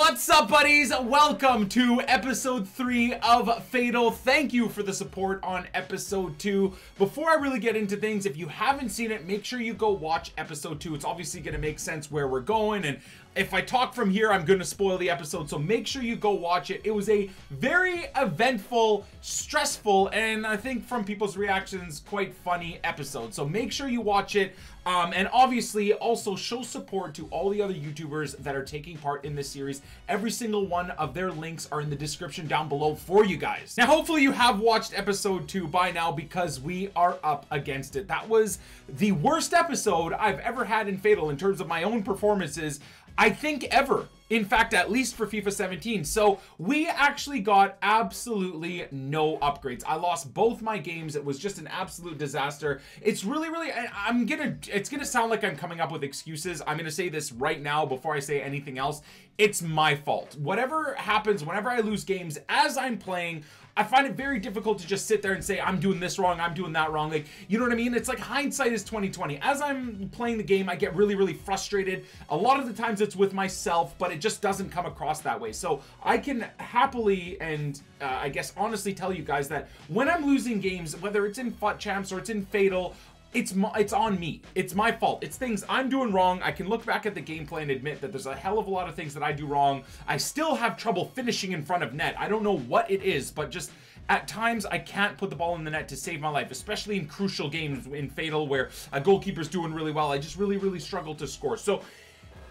What's up, buddies? Welcome to episode 3 of Fatal. Thank you for the support on episode 2. Before I really get into things, if you haven't seen it, make sure you go watch episode 2. It's obviously going to make sense where we're going, and if I talk from here, I'm going to spoil the episode, so make sure you go watch it. It was a very eventful, stressful, and I think from people's reactions, quite funny episode. So make sure you watch it, and obviously also show support to all the other YouTubers that are taking part in this series. Every single one of their links are in the description down below for you guys. Now, hopefully you have watched episode 2 by now because we are up against it. That was the worst episode I've ever had in Fatal in terms of my own performances, I think ever. In fact, at least for FIFA 17. So we actually got absolutely no upgrades. I lost both my games. It was just an absolute disaster. It's really, it's gonna sound like I'm coming up with excuses. I'm gonna say this right now before I say anything else. It's my fault. Whatever happens, whenever I lose games as I'm playing, I find it very difficult to just sit there and say, I'm doing this wrong, I'm doing that wrong. Like, you know what I mean? It's like hindsight is 20/20. As I'm playing the game, I get really, really frustrated. A lot of the times it's with myself, but it just doesn't come across that way. So I can happily and I guess honestly tell you guys that when I'm losing games, whether it's in FUT Champs or it's in Fatal, it's on me. It's my fault. It's things I'm doing wrong. I can look back at the gameplay and admit that there's a hell of a lot of things that I do wrong. I still have trouble finishing in front of net. I don't know what it is, but just at times I can't put the ball in the net to save my life, especially in crucial games in Fatal where a goalkeeper's doing really well. I just really, really struggle to score. So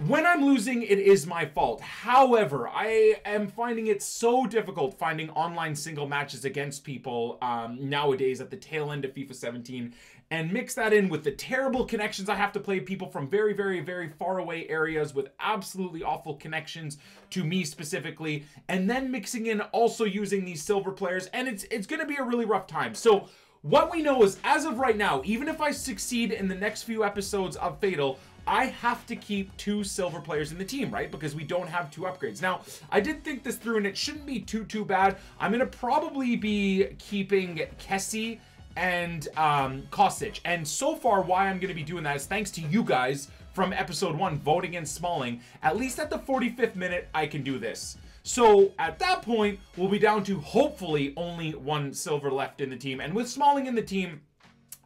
when I'm losing, it is my fault. However, I am finding it so difficult finding online single matches against people nowadays at the tail end of FIFA 17. And mix that in with the terrible connections I have to play people from very, very, very far away areas with absolutely awful connections to me specifically. And then mixing in also using these silver players. And it's going to be a really rough time. So what we know is, as of right now, even if I succeed in the next few episodes of Fatal, I have to keep 2 silver players in the team, right? Because we don't have 2 upgrades. Now, I did think this through, and it shouldn't be too bad. I'm going to probably be keeping Kessie and Kostic. And so far, why I'm going to be doing that is thanks to you guys from episode 1 voting in Smalling. At least at the 45th minute, I can do this. So at that point, we'll be down to hopefully only 1 silver left in the team. And with Smalling in the team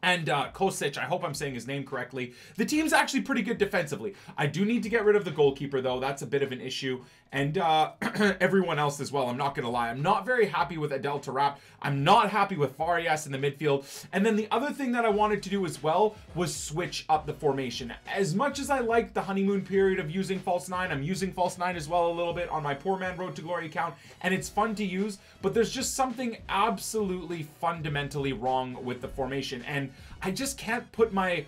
and Kostic, I hope I'm saying his name correctly, the team's actually pretty good defensively. I do need to get rid of the goalkeeper, though. That's a bit of an issue. And everyone else as well. I'm not going to lie. I'm not very happy with Adel Tarap. I'm not happy with Farias in the midfield. And then the other thing that I wanted to do as well was switch up the formation. As much as I like the honeymoon period of using false 9, I'm using false 9 as well a little bit on my Poor Man Road to Glory account. And it's fun to use, but there's just something absolutely fundamentally wrong with the formation. And I just can't put my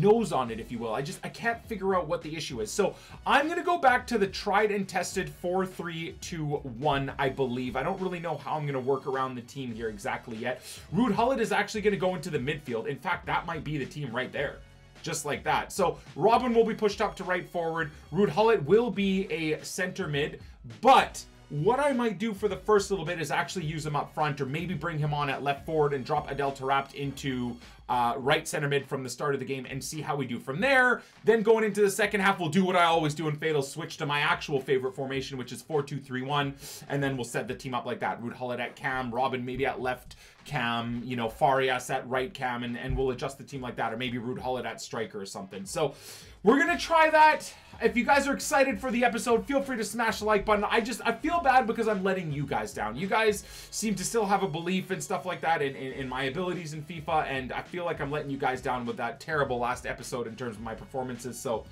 nose on it, if you will. I can't figure out what the issue is. So I'm going to go back to the tried and tested 4-3-2-1, I believe. I don't really know how I'm going to work around the team here exactly yet. Ruud Gullit is actually going to go into the midfield. In fact, that might be the team right there. Just like that. So Robin will be pushed up to right forward. Ruud Gullit will be a center mid, but what I might do for the first little bit is actually use him up front, or maybe bring him on at left forward and drop Adel Tarap into right center mid from the start of the game and see how we do from there. Then going into the second half, we'll do what I always do in Fatal, switch to my actual favorite formation, which is 4-2-3-1, and then we'll set the team up like that. Ruud Gullit at cam, Robin maybe at left cam, you know, Farias at right cam, and we'll adjust the team like that, or maybe Ruud Gullit at striker or something. So we're gonna try that. If you guys are excited for the episode, feel free to smash the like button. I feel bad because I'm letting you guys down. You guys seem to still have a belief and stuff like that in my abilities in FIFA, and I feel like I'm letting you guys down with that terrible last episode in terms of my performances. So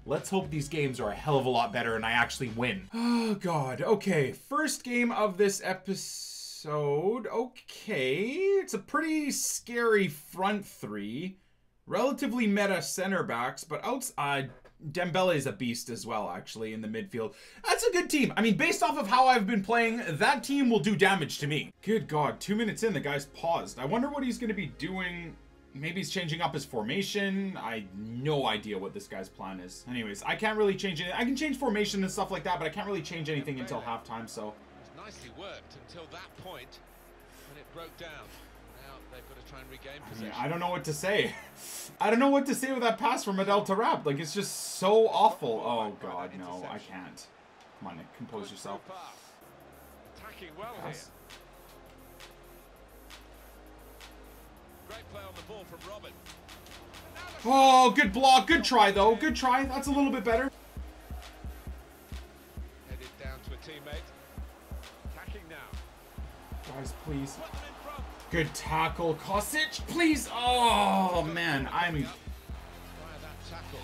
let's hope these games are a hell of a lot better and I actually win. Oh god. Okay, first game of this episode. Okay, it's a pretty scary front 3. Relatively meta center backs, but outside, Dembele is a beast as well, actually, in the midfield. That's a good team. I mean, based off of how I've been playing, that team will do damage to me. Good God, 2 minutes in, the guy's paused. I wonder what he's going to be doing. Maybe he's changing up his formation. I no idea what this guy's plan is. Anyways, I can't really change it. I can change formation and stuff like that, but I can't really change anything until halftime, so. It was nicely worked until that point when it broke down. Now they've got to try and regain possession. I don't know what to say. I don't know what to say with that pass from Adel to Rap. Like, it's just so awful. Oh, God, no, I can't. Come on, Nick, compose yourself. Attacking well here. Great play on the ball from Robin. Oh, good block. Good try, though. Good try. That's a little bit better. Headed down to a teammate. Attacking now. Guys, please. Good tackle. Kosic, please. Oh, man.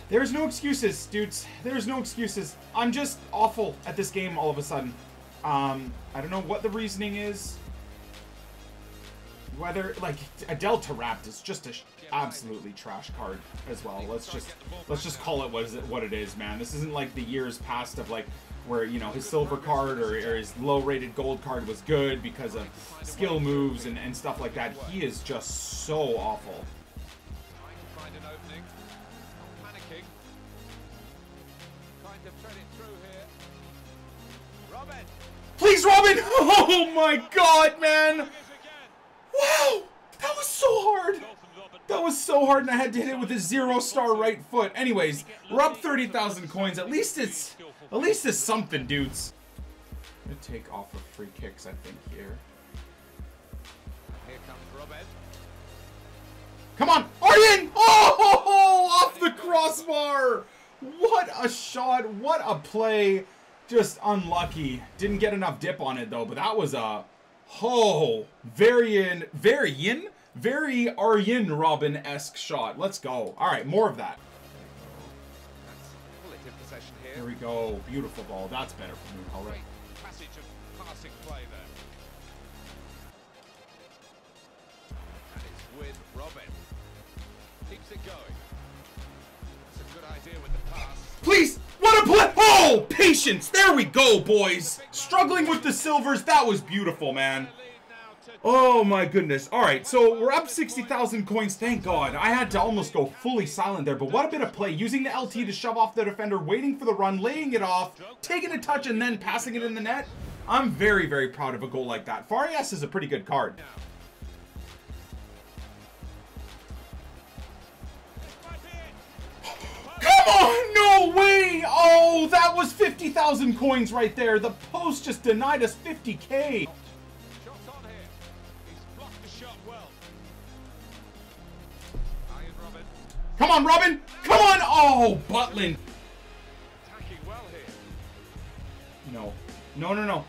There's no excuses, dudes. There's no excuses. I'm just awful at this game all of a sudden. I don't know what the reasoning is. Whether, like, Adel to Rapt is just a absolutely trash card as well. Let's just call it what it is, man. This isn't like the years past of, like, where, you know, his silver card or his low-rated gold card was good because of skill moves and stuff like that. He is just so awful. Trying to find an opening. Not panicking. Trying to thread it through here. Robin! Please, Robin! Oh my God, man! Wow! That was so hard! That was so hard, and I had to hit it with a 0-star right foot. Anyways, we're up 30,000 coins. At least it's something, dudes. I'm gonna take off of free kicks, I think, here. Here comes Robin. Come on! Arjen! Oh! Off the crossbar! What a shot! What a play! Just unlucky. Didn't get enough dip on it, though, but that was a... Oh! Very Arjen Robin-esque shot. Let's go. Alright, more of that. GULLIT in possession here. Here we go. Beautiful ball. That's better for me, Color. Great passage of passing play there. And it's with Robin. Keeps it going. That's a good idea with the pass. Please! What a play! Oh! Patience! There we go, boys! Struggling with the silvers. That was beautiful, man. Oh my goodness. Alright, so we're up 60,000 coins. Thank God. I had to almost go fully silent there, but what a bit of play. Using the LT to shove off the defender, waiting for the run, laying it off, taking a touch, and then passing it in the net. I'm very, very proud of a goal like that. Farias is a pretty good card. Come on! No way! Oh, that was 50,000 coins right there. The post just denied us 50K. Come on, Robin! Come on! Oh, Butland! Attacking well here. No. No, no, no.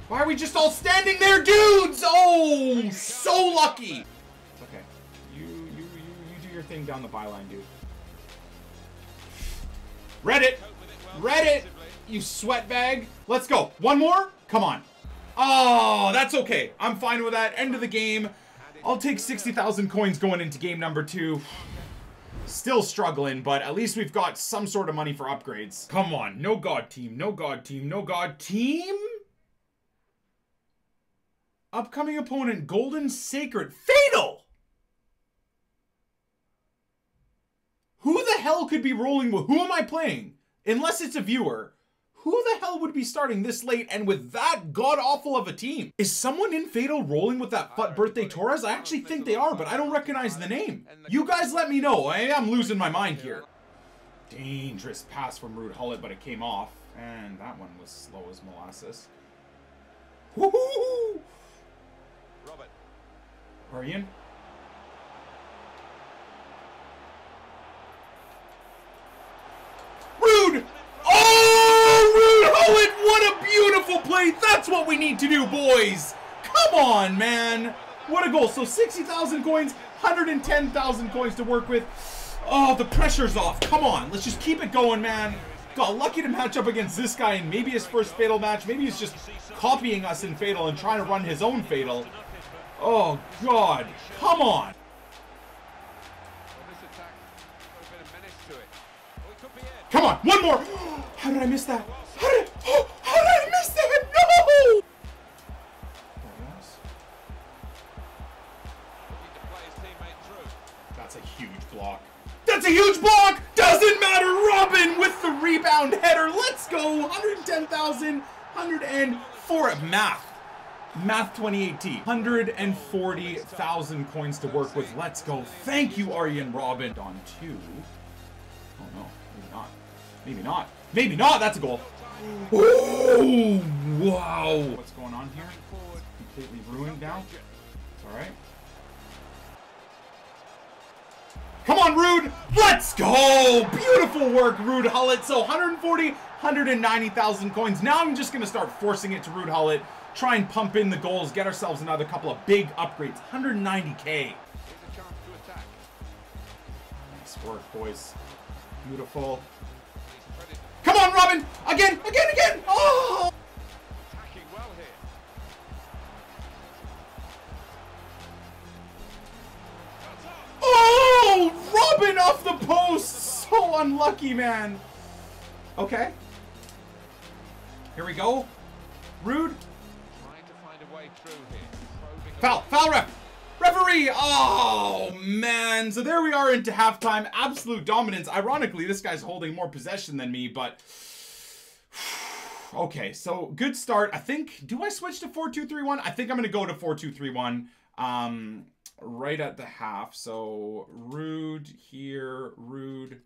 Why are we just all standing there, dudes? Oh, so lucky! It's okay. You do your thing down the byline, dude. Reddit! Reddit! You sweatbag! Let's go. One more? Come on. Oh, that's okay. I'm fine with that. End of the game. I'll take 60,000 coins going into game number 2. Still struggling, but at least we've got some sort of money for upgrades. Come on. No God team. No God team. No God team. Upcoming opponent, Golden Sacred. Fatal! Who the hell could be rolling with... Who am I playing? Unless it's a viewer. Who the hell would be starting this late and with that god-awful of a team? Is someone in Fatal rolling with that FUT Birthday Torres? I actually think they are, but I don't recognize the name. You guys let me know. I am losing my mind here. Dangerous pass from Ruud Gullit, but it came off. And that one was slow as molasses. Woohoo! Robert. Arjen? Ruud! Oh, Ruud Gullit! What a beautiful play! That's what we need to do, boys! Come on, man! What a goal. So 60,000 coins, 110,000 coins to work with. Oh, the pressure's off. Come on, let's just keep it going, man. Got lucky to match up against this guy in maybe his first Fatal match. Maybe he's just copying us in Fatal and trying to run his own Fatal. Oh, God. Come on. Come on, one more. How did I miss that? How did I miss that? No! That's a huge block. That's a huge block! Doesn't matter! Robin with the rebound header. Let's go! 110,000, 104 at math. Math 2018. 140,000 coins to work with. Let's go. Thank you, Arjen Robben. On 2. Oh no, maybe not. Maybe not. Maybe not. That's a goal. Oh, wow. What's going on here? Completely ruined now. It's all right. Come on, Ruud. Let's go. Beautiful work, Ruud Gullit. So 140, 190,000 coins. Now I'm just going to start forcing it to Ruud Gullit. Try and pump in the goals. Get ourselves another couple of big upgrades. 190K. Nice work, boys. Beautiful. Come on, Robin. Again. Oh. Attacking well here. Oh, Robin off the post. So unlucky, man. Okay. Here we go. Ruud. Trying to find a way through here. Foul ref. Referee. Oh, man. So there we are into halftime. Absolute dominance. Ironically, this guy's holding more possession than me, but okay, so good start. I think, do I switch to 4-2-3-1? I think I'm going to go to 4-2-3-1 right at the half. So Ruud here, Ruud,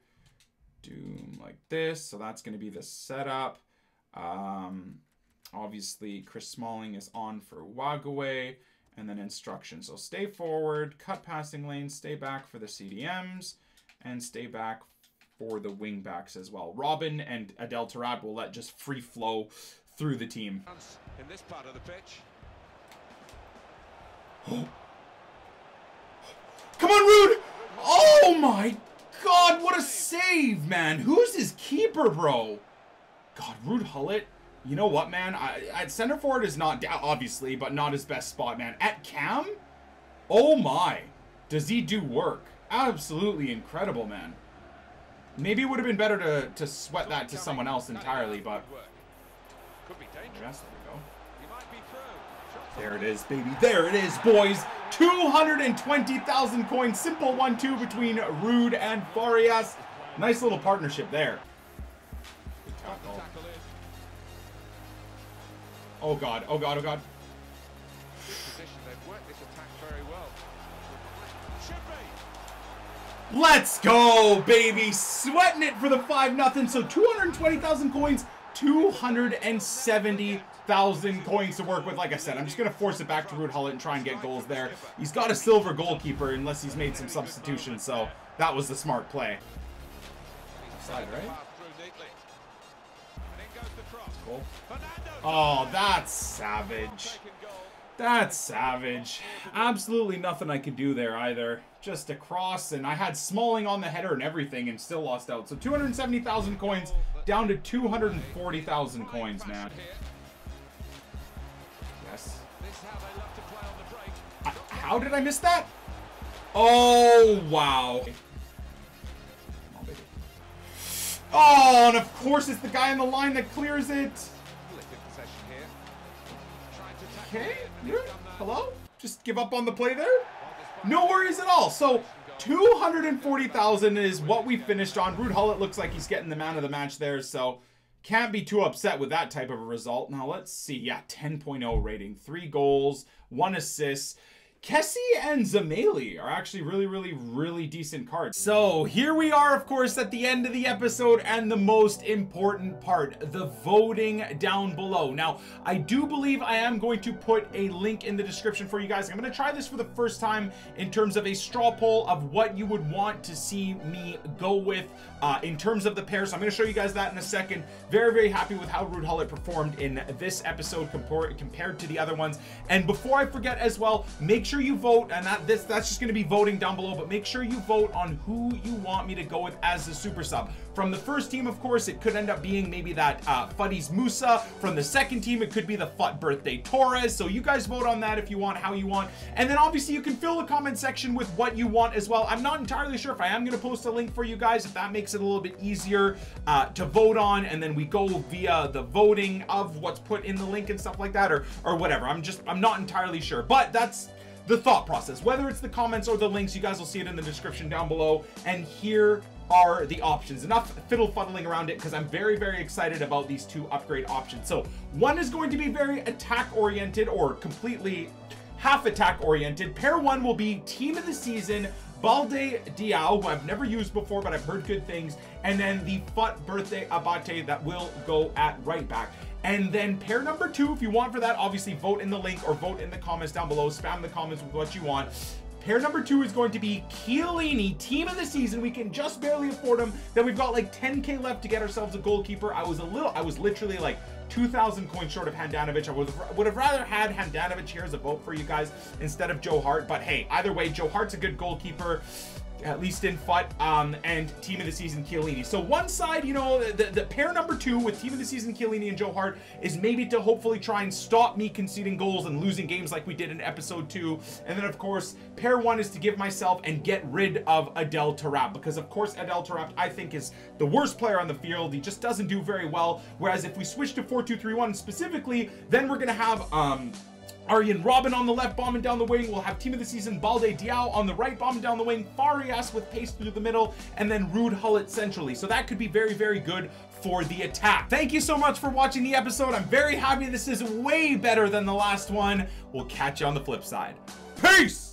Doom like this. So that's going to be the setup. Obviously, Chris Smalling is on for Wagaway. And then instructions. So stay forward, cut passing lanes, stay back for the CDMs, and stay back for the wing backs as well. Robin and Adel Tarab will let just free flow through the team. In this part of the pitch. Come on, Ruud! Oh my God, what a save, man. Who's his keeper, bro? God, Ruud Gullit. You know what, man? At center forward is not, obviously, but not his best spot, man. At cam? Oh my. Does he do work? Absolutely incredible, man. Maybe it would have been better to sweat that to someone else entirely, but Could be dangerous. yes, there we go. He might be through. There it is, baby. There it is, boys. 220,000 coins. Simple 1-2 between Ruud and Farias. Nice little partnership there. Good tackle. Oh God, oh God, oh God. Good position. They've worked this attack very well. Should be. Let's go, baby. Sweating it for the 5-0. So 220,000 coins, 270,000 coins to work with. Like I said, I'm just going to force it back to Ruud Gullit and try and get goals there. He's got a silver goalkeeper unless he's made some substitutions. So that was the smart play. Side, right? Cool. Oh, that's savage. That's savage. Absolutely nothing I could do there either. Just a cross, and I had Smalling on the header and everything and still lost out. So 270,000 coins down to 240,000 coins, man. Yes. How did I miss that? Oh, wow. Oh, and of course it's the guy on the line that clears it. Okay, hello? Just give up on the play there? No worries at all. So 240,000 is what we finished on. Ruud Gullit looks like he's getting the man of the match there, so can't be too upset with that type of a result. Now let's see. Yeah, 10.0 rating, 3 goals, 1 assist. Kessie and Zameli are actually really decent cards. So here we are, of course, at the end of the episode and the most important part, the voting down below. Now, I do believe I am going to put a link in the description for you guys. I'm going to try this for the first time in terms of a straw poll of what you would want to see me go with in terms of the pair. So I'm going to show you guys that in a second. Very happy with how Ruud Gullit performed in this episode compared to the other ones. And before I forget as well, make sure you vote, and that's just going to be voting down below, but make sure you vote on who you want me to go with as the super sub. From the first team, of course, it could end up being maybe that Fuddy's Musa. From the second team, it could be the Fut Birthday Torres. So you guys vote on that if you want, how you want. And then obviously you can fill the comment section with what you want as well. I'm not entirely sure if I am going to post a link for you guys, if that makes it a little bit easier to vote on, and then we go via the voting of what's put in the link and stuff like that, or whatever. I'm not entirely sure, but that's the thought process, whether it's the comments or the links. You guys will see it in the description down below. And here are the options. Enough fiddle-fuddling around it, because I'm very, very excited about these 2 upgrade options. So one is going to be very attack-oriented, or completely half attack-oriented. Pair 1 will be Team of the Season Balde Diao, who I've never used before, but I've heard good things. And then the FUT Birthday Abate that will go at right back. And then pair number 2, if you want for that, obviously vote in the link or vote in the comments down below. Spam the comments with what you want. Pair number 2 is going to be Chiellini, Team of the Season. We can just barely afford him. Then we've got like 10K left to get ourselves a goalkeeper. I was literally like 2,000 coins short of Handanovic. I would have rather had Handanovic here as a vote for you guys instead of Joe Hart. But hey, either way, Joe Hart's a good goalkeeper, at least in FUT, and Team of the Season Chiellini. So one side, you know, the pair number 2 with Team of the Season Chiellini and Joe Hart is maybe to hopefully try and stop me conceding goals and losing games like we did in episode 2. And then of course, pair 1 is to give myself and get rid of Adel Taarabt, because of course Adel Taarabt I think is the worst player on the field. He just doesn't do very well. Whereas if we switch to 4-2-3-1 specifically, then we're gonna have Arjen Robben on the left, bombing down the wing. We'll have Team of the Season Balde Diao on the right, bombing down the wing. Farias with pace through the middle, and then Ruud Gullit centrally. So that could be very, very good for the attack. Thank you so much for watching the episode. I'm very happy this is way better than the last one. We'll catch you on the flip side. Peace!